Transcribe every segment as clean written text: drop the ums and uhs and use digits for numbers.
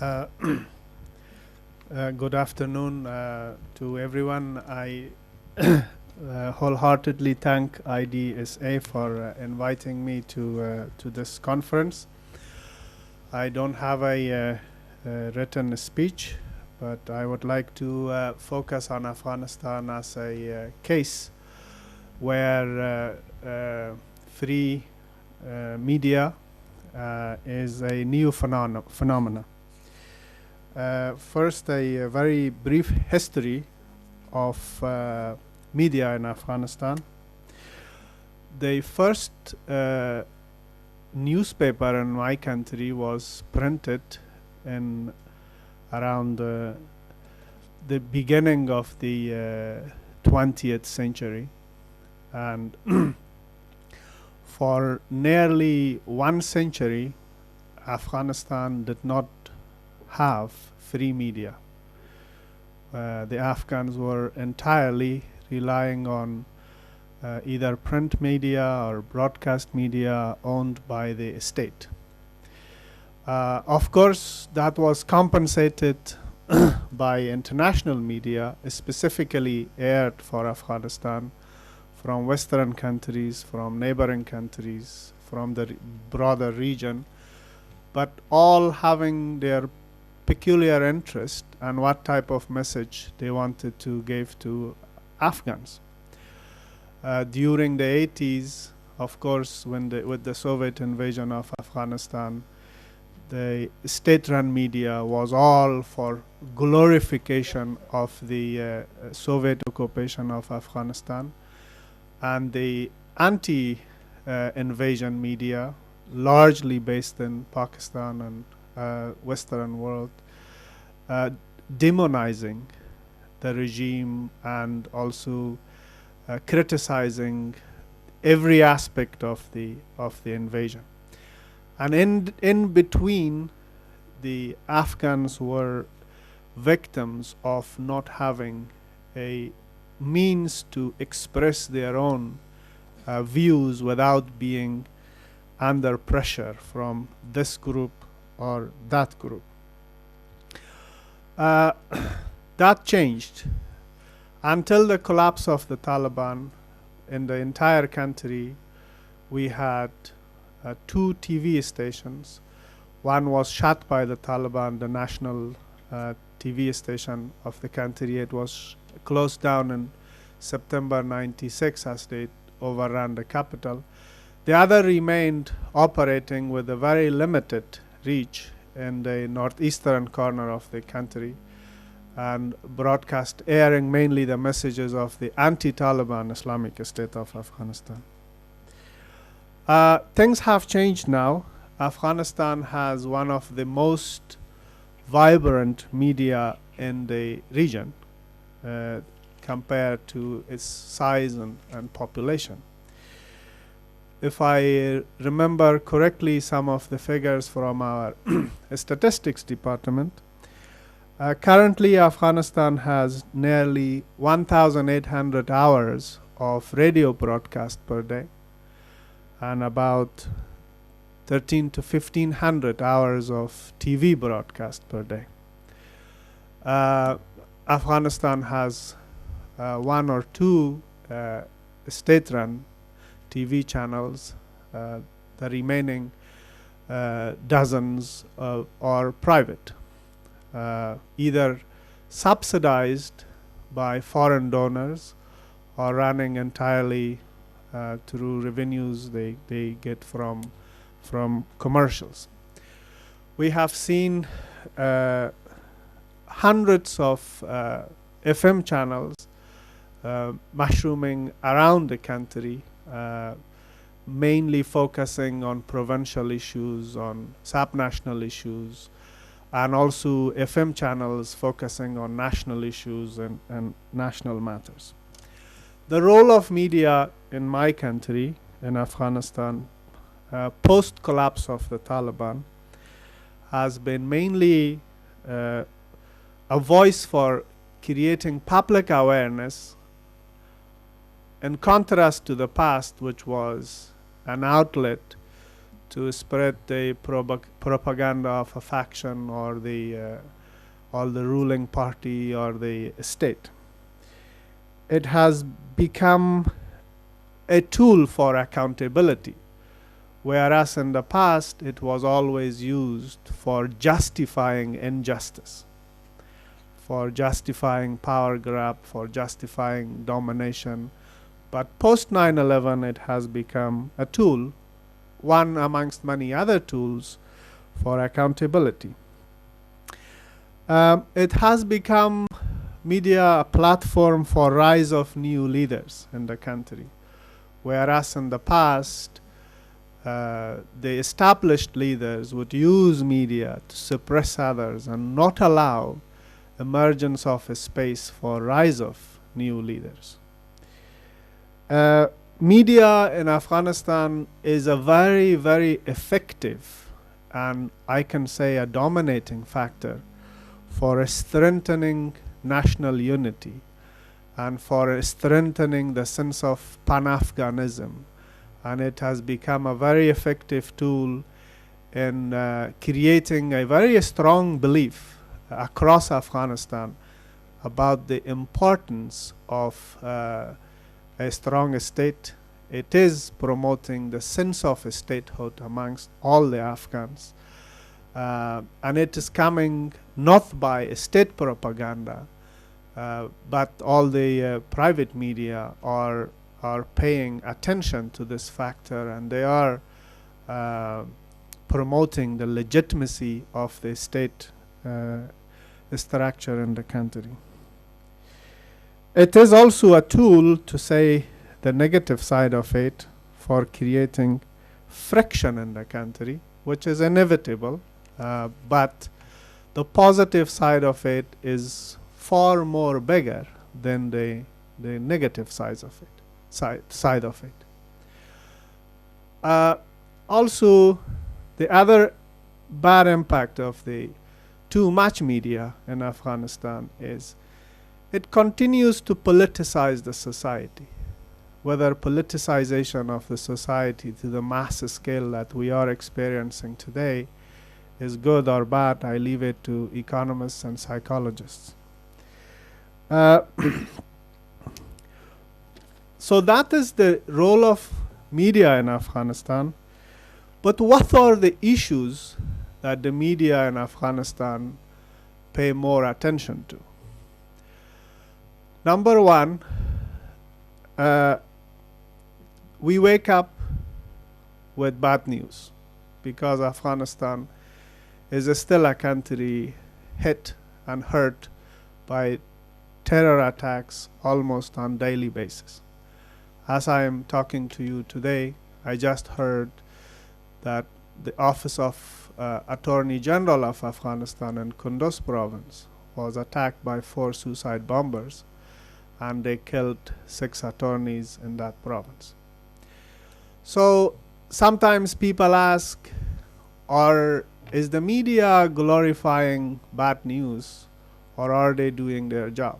Uh, Good afternoon to everyone. I wholeheartedly thank IDSA for inviting me to this conference. I don't have a written speech, but I would like to focus on Afghanistan as a case where free media is a new phenomena. First, a very brief history of media in Afghanistan. The first newspaper in my country was printed in around the beginning of the 20th century, and for nearly 1 century Afghanistan did not have free media. The Afghans were entirely relying on either print media or broadcast media owned by the state. Of course, that was compensated by international media, specifically aired for Afghanistan from Western countries, from neighboring countries, from the broader region, but all having their peculiar interest and what type of message they wanted to give to Afghans. During the 80s, of course, with the Soviet invasion of Afghanistan, the state-run media was all for glorification of the Soviet occupation of Afghanistan, and the anti-invasion media, largely based in Pakistan and Western world, demonizing the regime and also criticizing every aspect of the invasion. And in between, the Afghans were victims of not having a means to express their own views without being under pressure from this group or that group. That changed until the collapse of the Taliban. In the entire country, we had 2 TV stations. One was shut by the Taliban, the national TV station of the country. It was closed down in September 96 as they overran the capital. The other remained operating with a very limited reach in the northeastern corner of the country and airing mainly the messages of the anti-Taliban Islamic State of Afghanistan. Things have changed now. Afghanistan has one of the most vibrant media in the region compared to its size and population. If I remember correctly some of the figures from our statistics department, currently Afghanistan has nearly 1,800 hours of radio broadcast per day and about 1,300 to 1,500 hours of TV broadcast per day. Afghanistan has 1 or 2 state-run TV channels. The remaining dozens are private, either subsidized by foreign donors or running entirely through revenues they get from commercials. We have seen hundreds of FM channels mushrooming around the country, mainly focusing on provincial issues, on subnational issues, and also FM channels focusing on national issues and national matters. The role of media in my country, in Afghanistan, post-collapse of the Taliban, has been mainly a voice for creating public awareness, in contrast to the past, which was an outlet to spread the propaganda of a faction or the ruling party or the state. It has become a tool for accountability, whereas in the past it was always used for justifying injustice, for justifying power grab, for justifying domination. But post 9/11 it has become a tool, one amongst many other tools, for accountability. It has become media a platform for rise of new leaders in the country, whereas in the past the established leaders would use media to suppress others and not allow emergence of a space for rise of new leaders. Media in Afghanistan is a very, very effective and I can say a dominating factor for strengthening national unity and for strengthening the sense of Pan-Afghanism. And it has become a very effective tool in creating a very strong belief across Afghanistan about the importance of a strong state. It is promoting the sense of statehood amongst all the Afghans. And it is coming not by state propaganda, but all the private media are paying attention to this factor, and they are promoting the legitimacy of the state structure in the country. It is also a tool, to say the negative side of it, for creating friction in the country, which is inevitable, but the positive side of it is far more bigger than the negative side of it. Also, the other bad impact of the too much media in Afghanistan is it continues to politicize the society. Whether politicization of the society to the mass scale that we are experiencing today is good or bad, I leave it to economists and psychologists. So that is the role of media in Afghanistan. But what are the issues that the media in Afghanistan pay more attention to? Number one, we wake up with bad news because Afghanistan is still a country hit and hurt by terror attacks almost on a daily basis. As I am talking to you today, I just heard that the Office of Attorney General of Afghanistan in Kunduz province was attacked by 4 suicide bombers, and they killed 6 attorneys in that province. So sometimes people ask, is the media glorifying bad news, or are they doing their job?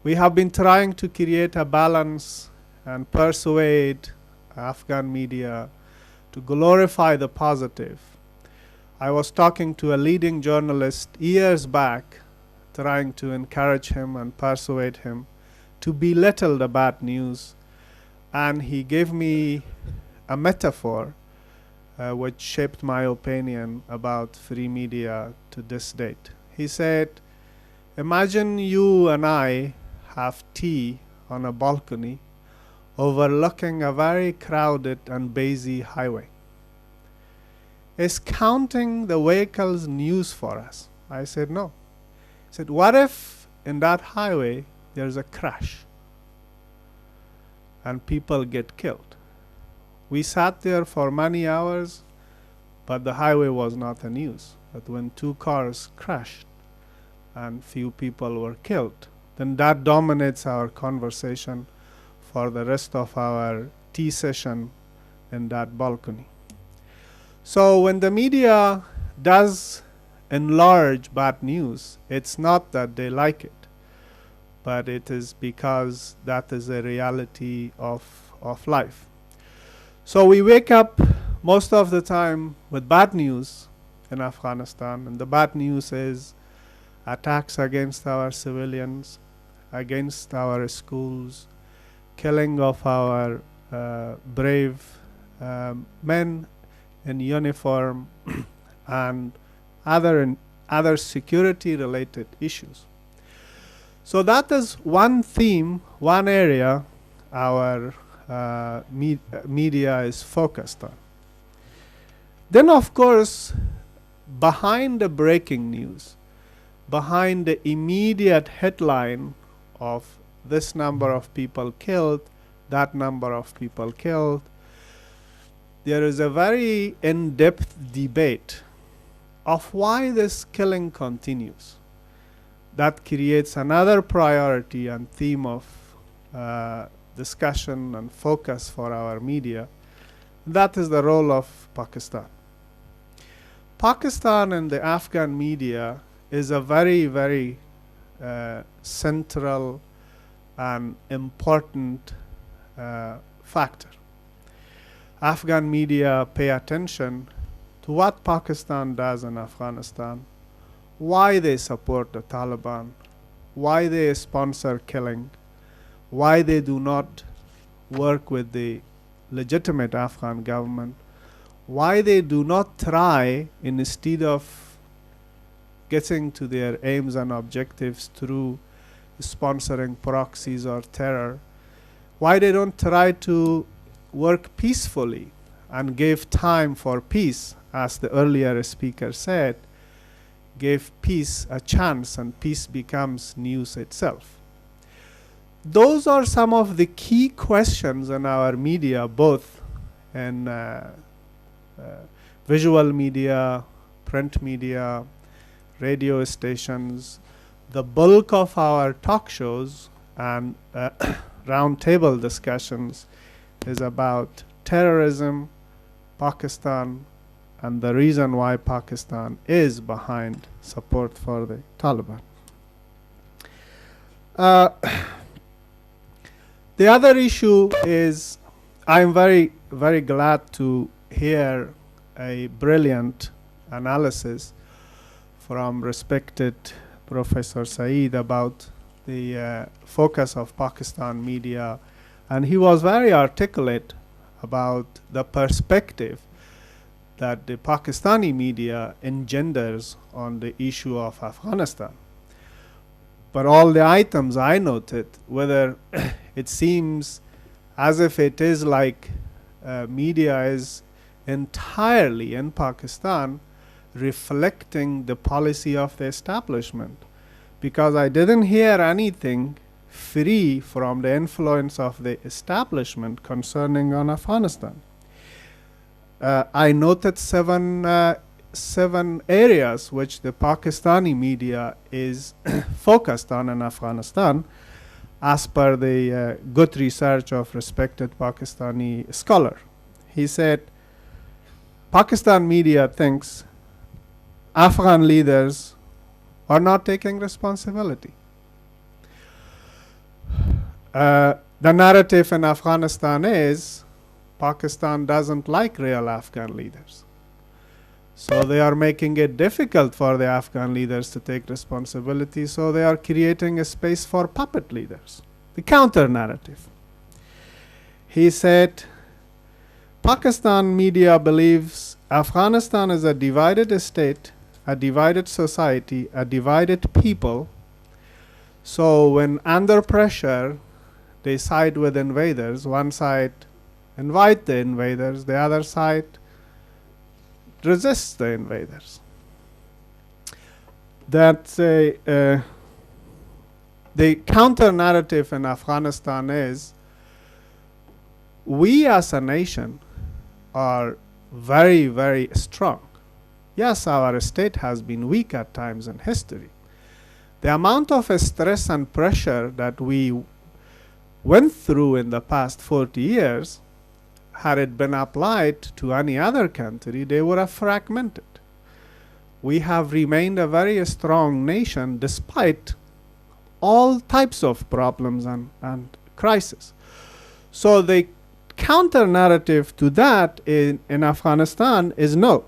We have been trying to create a balance and persuade Afghan media to glorify the positive. I was talking to a leading journalist years back, trying to encourage him and persuade him to belittle the bad news, and he gave me a metaphor which shaped my opinion about free media to this date. He said, imagine you and I have tea on a balcony overlooking a very crowded and busy highway. Is counting the vehicles news for us? I said, no. He said, what if in that highway there's a crash and people get killed? We sat there for many hours, but the highway was not the news. But when 2 cars crashed and few people were killed, then that dominates our conversation for the rest of our tea session in that balcony. So when the media does enlarge bad news, it's not that they like it, but it is because that is a reality of life. So we wake up most of the time with bad news in Afghanistan, and the bad news is attacks against our civilians, against our schools, killing of our brave men in uniform, and other security-related issues. So that is one theme, one area our media is focused on. Then, of course, behind the breaking news, behind the immediate headline of this number of people killed, that number of people killed, there is a very in-depth debate of why this killing continues. That creates another priority and theme of discussion and focus for our media. That is the role of Pakistan. Pakistan and the Afghan media is a very, very central and important factor. Afghan media pay attention to what Pakistan does in Afghanistan, why they support the Taliban, why they sponsor killing, why they do not work with the legitimate Afghan government, why they do not try, instead of getting to their aims and objectives through sponsoring proxies or terror, why they don't try to work peacefully and give time for peace, as the earlier speaker said, give peace a chance and peace becomes news itself. Those are some of the key questions in our media, both in visual media, print media, radio stations. The bulk of our talk shows and roundtable discussions is about terrorism, Pakistan, and the reason why Pakistan is behind support for the Taliban. The other issue is, I'm very, very glad to hear a brilliant analysis from respected Professor Saeed about the focus of Pakistan media, and he was very articulate about the perspective that the Pakistani media engenders on the issue of Afghanistan. But all the items I noted, whether it seems as if it is like media is entirely in Pakistan reflecting the policy of the establishment, because I didn't hear anything free from the influence of the establishment concerning on Afghanistan. I noted seven areas which the Pakistani media is focused on in Afghanistan, as per the good research of respected Pakistani scholar. He said, Pakistan media thinks Afghan leaders are not taking responsibility. The narrative in Afghanistan is Pakistan doesn't like real Afghan leaders. So they are making it difficult for the Afghan leaders to take responsibility, so they are creating a space for puppet leaders. The counter narrative. He said, Pakistan media believes Afghanistan is a divided state, a divided society, a divided people. So when under pressure, they side with invaders. One side invite the invaders, the other side resists the invaders. That's the counter narrative in Afghanistan is, we as a nation are very, very strong. Yes, our state has been weak at times in history. The amount of stress and pressure that we went through in the past 40 years, had it been applied to any other country, they would have fragmented. We have remained a very strong nation despite all types of problems and crises. So the counter narrative to that in Afghanistan is no.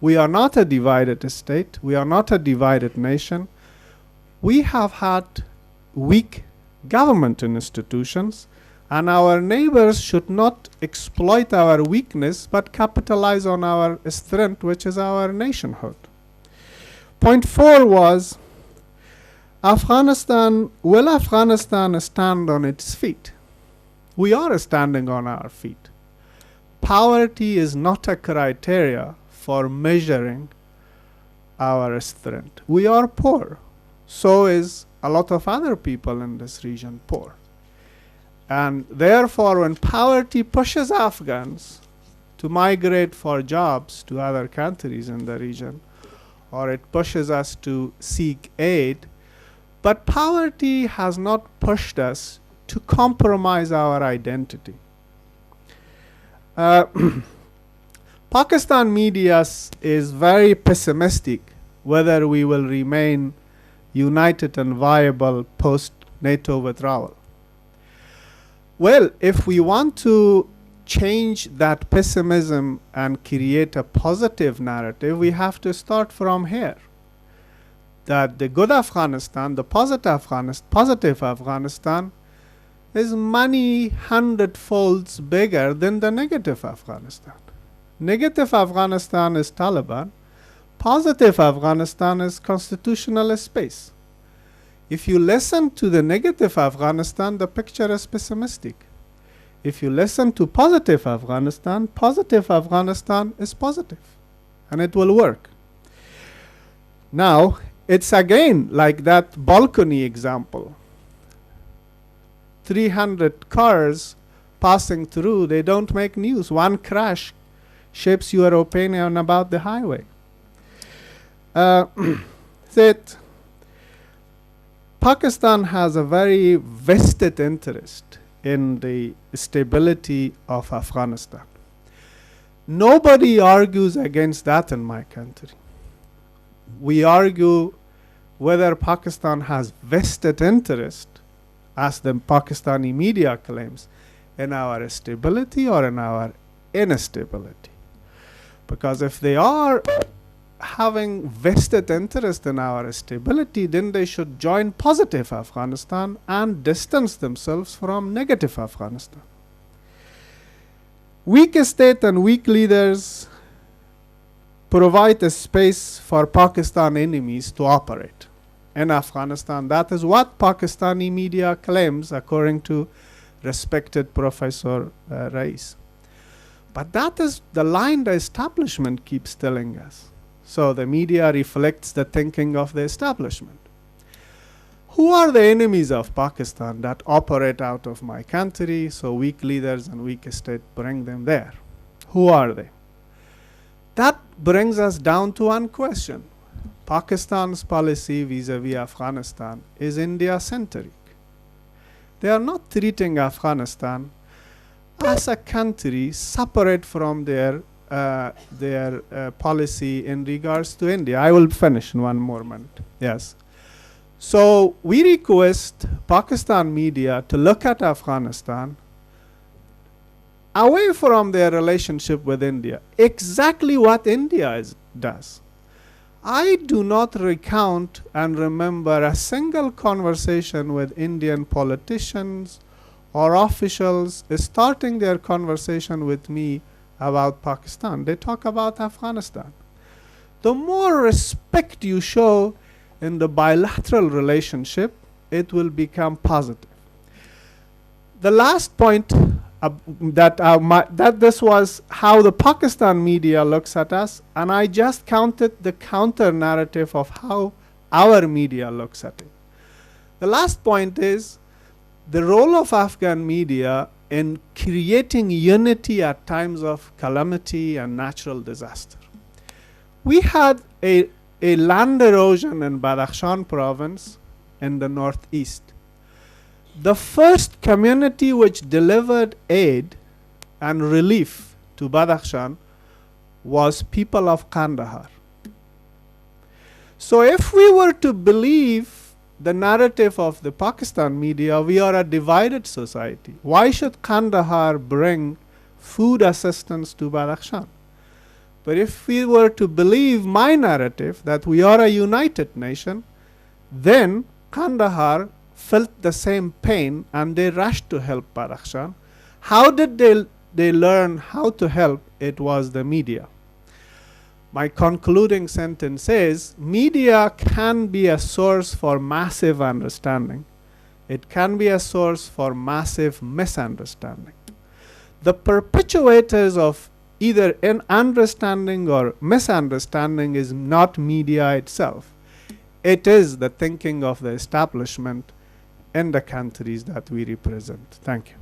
We are not a divided state. We are not a divided nation. We have had weak government institutions, and our neighbors should not exploit our weakness but capitalize on our strength, which is our nationhood. Point 4 was Afghanistan. Will Afghanistan stand on its feet? We are standing on our feet. Poverty is not a criteria for measuring our strength. We are poor. So is a lot of other people in this region poor. And therefore, when poverty pushes Afghans to migrate for jobs to other countries in the region, or it pushes us to seek aid, but poverty has not pushed us to compromise our identity. Pakistan media is very pessimistic whether we will remain united and viable post-NATO withdrawal. Well, if we want to change that pessimism and create a positive narrative, we have to start from here. That the good Afghanistan, the positive Afghanistan, is many hundredfolds bigger than the negative Afghanistan. Negative Afghanistan is Taliban. Positive Afghanistan is constitutional space. If you listen to the negative Afghanistan, the picture is pessimistic. If you listen to positive Afghanistan is positive, and it will work. Now, it's again like that balcony example. 300 cars passing through, they don't make news. One crash shapes your opinion about the highway. That Pakistan has a very vested interest in the stability of Afghanistan. Nobody argues against that in my country. We argue whether Pakistan has vested interest, as the Pakistani media claims, in our stability or in our instability. Because if they are having vested interest in our stability, then they should join positive Afghanistan and distance themselves from negative Afghanistan. Weak state and weak leaders provide a space for Pakistan enemies to operate in Afghanistan. That is what Pakistani media claims, according to respected Professor Rais. But that is the line the establishment keeps telling us. So the media reflects the thinking of the establishment. Who are the enemies of Pakistan that operate out of my country? So weak leaders and weak state bring them there. Who are they? That brings us down to one question. Pakistan's policy vis-a-vis Afghanistan is India-centric. They are not treating Afghanistan as a country separate from their policy in regards to India. I will finish in one more minute. Yes. So we request Pakistan media to look at Afghanistan away from their relationship with India, exactly what India does. I do not recount and remember a single conversation with Indian politicians or officials starting their conversation with me about Pakistan. They talk about Afghanistan. The more respect you show in the bilateral relationship, it will become positive. The last point that this was how the Pakistan media looks at us, and I just counted the counter narrative of how our media looks at it. The last point is the role of Afghan media in creating unity at times of calamity and natural disaster. We had a land erosion in Badakhshan province in the northeast. The first community which delivered aid and relief to Badakhshan was people of Kandahar. So if we were to believe the narrative of the Pakistan media, we are a divided society. Why should Kandahar bring food assistance to Badakhshan? But if we were to believe my narrative that we are a united nation, then Kandahar felt the same pain and they rushed to help Badakhshan. How did they learn how to help? It was the media. My concluding sentence is, media can be a source for massive understanding. It can be a source for massive misunderstanding. The perpetuators of either an understanding or misunderstanding is not media itself. It is the thinking of the establishment in the countries that we represent. Thank you.